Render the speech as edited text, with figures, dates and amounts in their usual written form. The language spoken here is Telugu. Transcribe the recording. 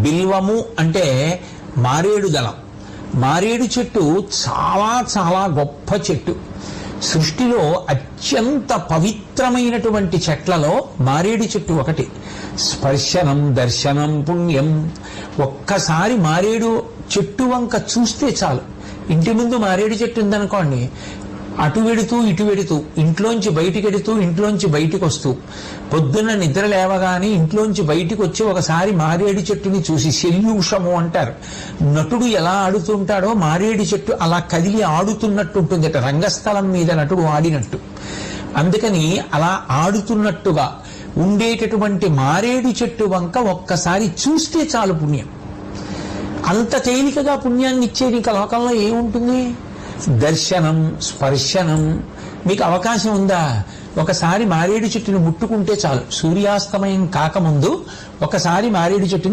బిల్వము అంటే మారేడు దళం. మారేడు చెట్టు చాలా చాలా గొప్ప చెట్టు. సృష్టిలో అత్యంత పవిత్రమైనటువంటి చెట్లలో మారేడు చెట్టు ఒకటి. స్పర్శనం దర్శనం పుణ్యం. ఒక్కసారి మారేడు చెట్టు వంక చూస్తే చాలు. ఇంటి ముందు మారేడు చెట్టు ఉందనుకోండి, అటు వెడుతూ ఇటు వెడుతూ, ఇంట్లోంచి బయటికి వెడుతూ ఇంట్లోంచి బయటికి వస్తూ, పొద్దున్న నిద్ర లేవగానే ఇంట్లోంచి బయటికి వచ్చి ఒకసారి మారేడు చెట్టుని చూసి, శల్యూషము అంటారు, నటుడు ఎలా ఆడుతుంటాడో మారేడు చెట్టు అలా కదిలి ఆడుతున్నట్టు ఉంటుంది. రంగస్థలం మీద నటుడు ఆడినట్టు. అందుకని అలా ఆడుతున్నట్టుగా ఉండేటటువంటి మారేడు చెట్టు వంక ఒక్కసారి చూస్తే చాలు పుణ్యం. అంత తేలికగా పుణ్యాన్ని ఇచ్చేది ఇంకా లోకంలో ఏముంటుంది? దర్శనం, స్పర్శనం. మీకు అవకాశం ఉందా? ఒకసారి మారేడు చెట్టును ముట్టుకుంటే చాలు. సూర్యాస్తమయం కాకముందు ఒకసారి మారేడు చెట్టును